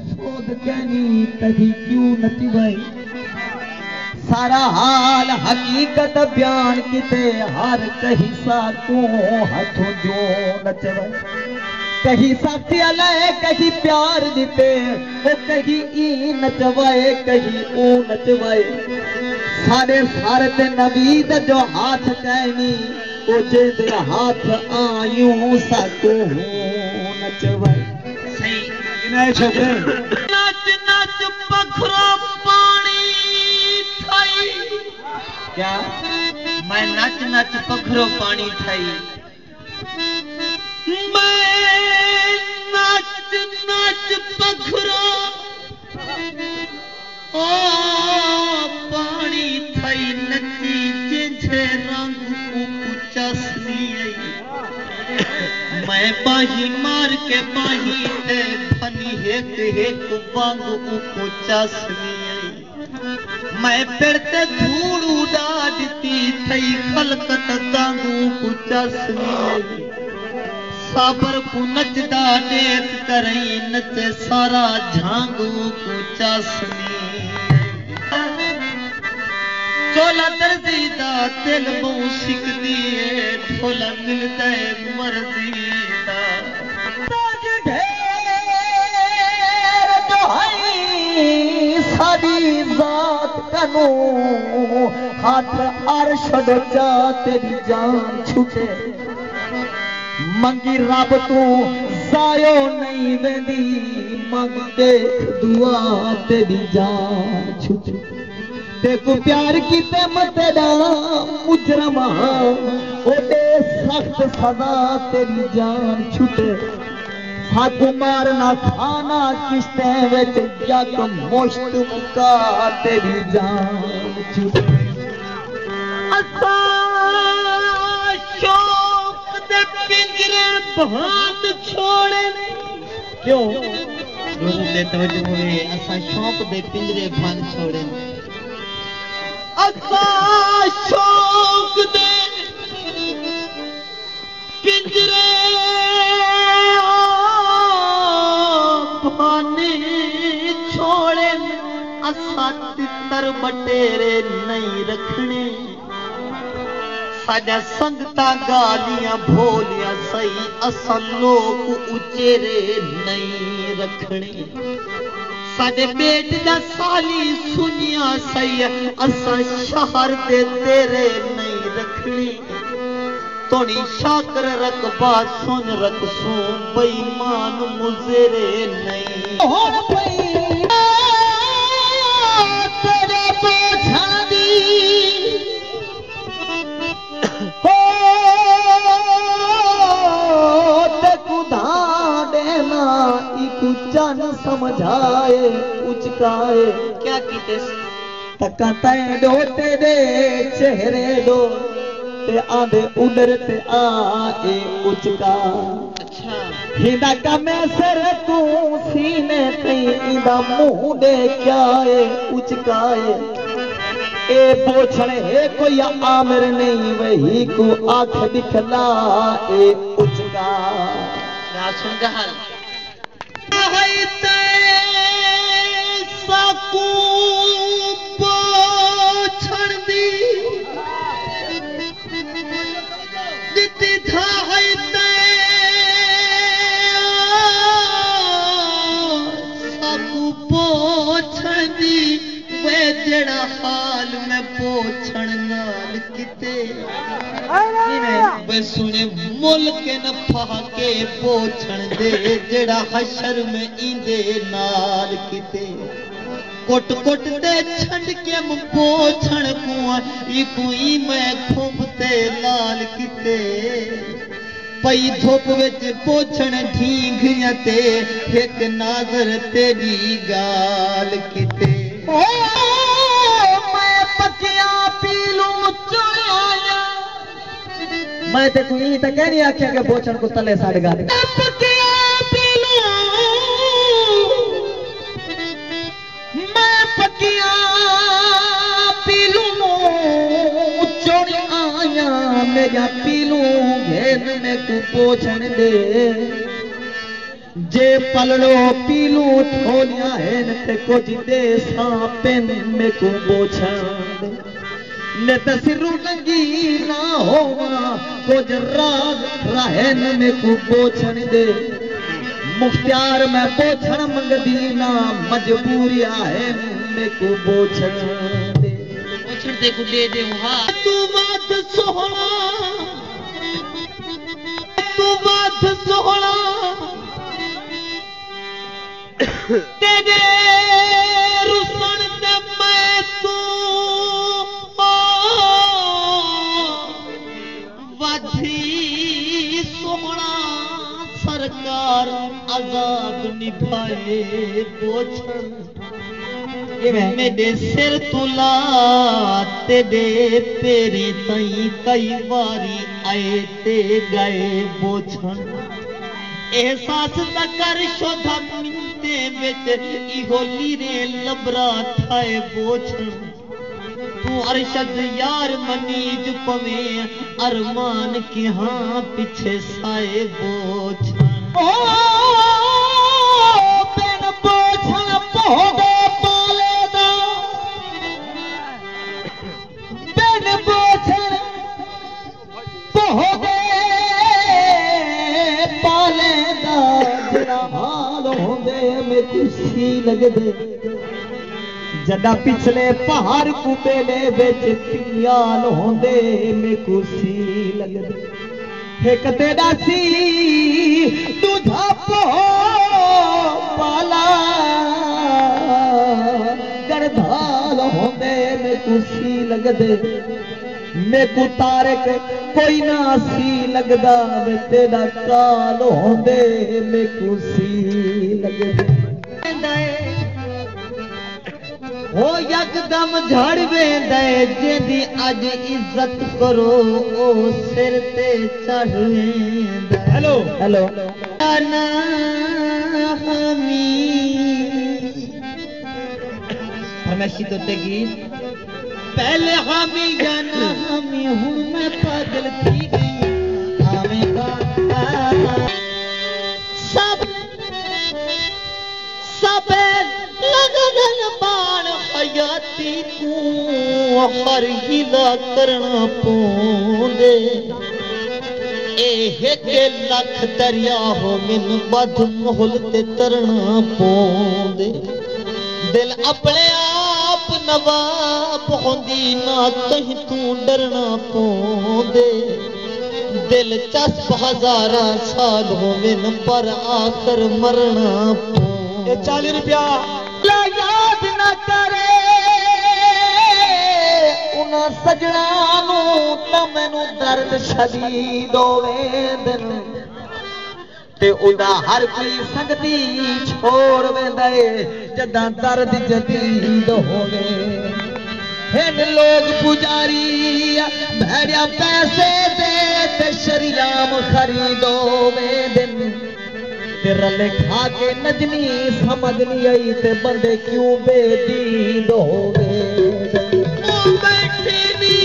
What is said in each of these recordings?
सोद कहनी तभी क्यों नची भाई सारा हाल हकीकत बयान किते हर कहीं सा को हाथों जो नचवे कहीं साथी अलय कहीं प्यार दिते वो कहीं ई नचवाए कहीं ओ नचवाए सारे सारे ते नबीद जो हाथ कहनी ओ जे हाथ आयूं साको नचवाए सही इन्हें छोकरे नच नच पखरो पानी थाई क्या मैं नच नच पखरो पानी थाई मैं नच नच पखरो ओ पानी थाई नची जिझे रंग चसनी मैं बाही मार के बाही ते फनी हेक हेक वांगू को चसनी मैं पेड़ते धूड़ उड़ा दी थई खलकत गांगू को चसनी साबर को नचदा देख करई नचे सारा झांगू को चसनी चोला दर्जीदा दिल बहु सिकदी है ढोला मिलता है मर्जीदा सारी जात कनो हाथ अर्श जा तेरी जान छूटे मंगी रब तू जायो नहीं वेंदी मंग देख दुआ तेरी जान छूटे देखो प्यार की तेरा मुजरम ओटे सख्त सजा तेरी जान छूटे हाथ मारना खाना किस्ते विच यक मुश्त मुका तेरी जान छूटे असा शौक दे पिंजरे बहात छोड़े क्यों लोगों के तवज्जो हुए असा शौक दे पिंजरे बहात छोड़े असा शौक दे पिंजरे बहाने छोड़े असा तितर बटेरे नहीं रखने साजा संगता गालियां भोलियां सही असा लोग उचेरे नहीं रखने साडे बेट दा साली सुनिया सही असा शहर दे तेरे नहीं रखनी तोनी शाकर रकबा सुन रखसू बेईमान मुजरे नहीं तेरे पोछा दी चन समझाए उचकाए क्या कीते तकते दो तेरे चेहरे दो ते आंदे उडर ते आए उचका अच्छा हिंदा कमे सर तू सीने ते इंदा मुंह दे क्याए उचकाए ए पोछड़े है कोई आमिर नहीं वही को आंख दिखला ए उचका क्या सुन गहल साकू पोछड़ दी दिती था साकू पोछड़ दी वे जड़ा हाल में पोछड़ नाल किते वे सुने मुल के न फाके पोछण दे जड़ा हशर में इंदे नाल किते कोट कोट दे छंड के म पोछण कुआ ई कोई मैं खुबते लाल किते पई धुप विच पोछण ढींघिया ते एक नाज़र तेरी गाल किते ओ मैं पकिया पीलू चढ़ाया मैं ते कोई त कहनी आख्या के पोछण को तले साड़ गा दे मेरा पीलू घेर में तू पोछण दे जे पलड़ो पीलू थोलिया है ते कुछ देसा पेन में को बोछां ने तसिरू नंगी ना होवा कुछ राज रहन में को बोछण दे मुख्तियार में बोछण मंगदी ना मजबूरी है में को बोछण दे को दे दे हां तू बात सोहना तेरे रुसन से मैं तू वधी सोहना सरकार अजाब निभाए बोझन मेरे सिर तुला तेरे पेरे तई कई बारी आए ते गए बोझन एहसास न कर शोधा मिनते विच इहो लीरे लबरा थाए बोझन तू अरशद यार मनीज पवे अरमान के हाँ पीछे साए बोझन ओ बिन बोझन पोगे लगदे जदा पिछले पहाड़ कुबेले बेच पियाल होंदे में कुसी लगदे एक तेरा सी तुझा पो पाला गरधाल होंदे में कुसी लगदे में को तारक कोई ना सी लगदा वे तेरा काल होंदे में कुसी लगदे हो यकदम झड़ वेंदे जेदी अज इज्जत करो ओ सिर ते चढ़ वेंदे हेलो हेलो ना हमी फरमाइशी तो ते गीत पहले हामी जाना हमी हुन मैं पागल थी गई आवेगा सब लगन बाण हयाती को हर हिला करना पोंदे के लख दरिया हो मिन बद मोहल ते तरना पोंदे दिल अपने आप नवाब होंदी ना कहीं तू डरना पोंदे दिलचस्प हजारा साल हो मिन पर आकर मरना पोंदे 40 रुपया याद न करे उन सजना तो मैनू दर्द शदीद होवे दिन ते उदा हर कोई संगती छोड़ वेंदा है जदा दर्द जदीद होवे हिन लोग पुजारी भैड़िया पैसे दे ते शरियाम खरीदो वे दिन रले खा के नजनी समझ नहीं आई ते बंदे क्यों बेदीद होवे बैठे नी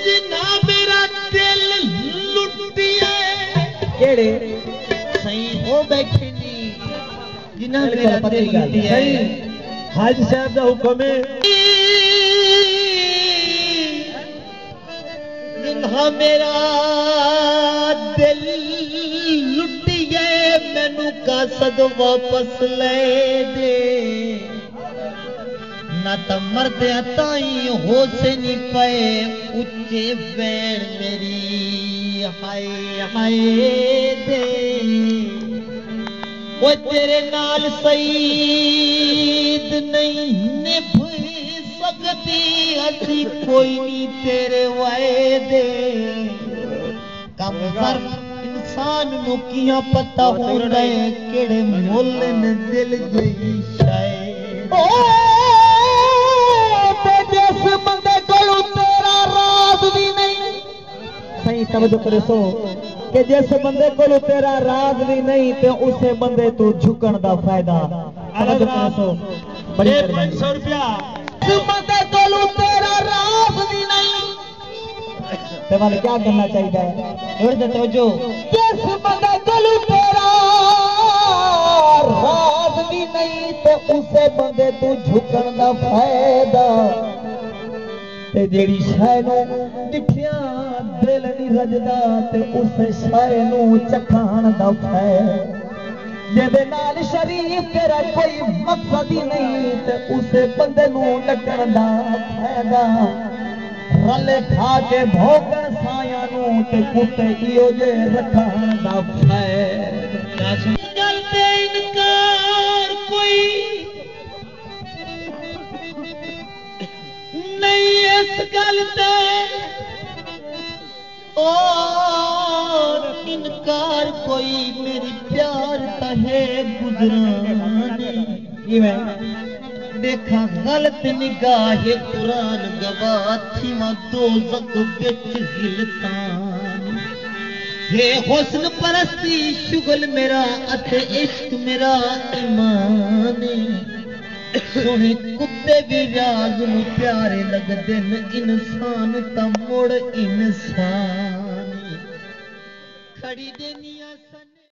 जिन्ना मेरा दिल लुटिए केड़े सही हो बैठे नी जिन्ना मेरा दिल लुटिए सही हाजी साहब दा हुक्म है जिन्ना मेरा दिल मैनू का सद वापस ले दे ना तो मरदे ताई हो से नहीं पे उच्चे बैण मेरी हाय हाय दे वो तेरे नाल सईद नहीं निभ सकती असी कोई नहीं तेरे वायदे कम कर इंसान नु किया पता हो रहे केड़े मोल ने दिल गई शायद ओ ते जिस बंदे कोल तेरा राज भी नहीं सही तवज्जो करे सो कि जिस बंदे कोल तेरा राज भी नहीं ते उसे बंदे तू झुकण दा फायदा तवज्जो करे सो बड़ी 500 रुपया जिस बंदे कोल तेरा राज भी नहीं ते वाले क्या करना चाहिए और तवज्जो जिस बंदे कोल तेरा तू झुकण दा फायदा ते जेड़ी शै नूं डिठिया दिल नहीं रजदा ते उस शै नूं चखाण दा फायदा जेदे नाल शरीफ तेरा कोई मकसद ही नहीं ते उस बंदे नूं लगण दा फायदा रले खा के भोगण साया नूं ते कुत्ते इहो जे रखण दा फायदा गल ते इनकार कोई नहीं इस गल ते और इनकार कोई मेरी प्यार तहे गुजराने देखा गलत निगाह कुरान गवाह थी मां दोज़ख बिच गिलतान हे हुस्न परस्ती शुगल मेरा अथे इश्क मेरा ईमान सोने कुत्ते भी राज नूं प्यारे लगदे न इंसान ता मुड़ इंसान खड़ी देनिया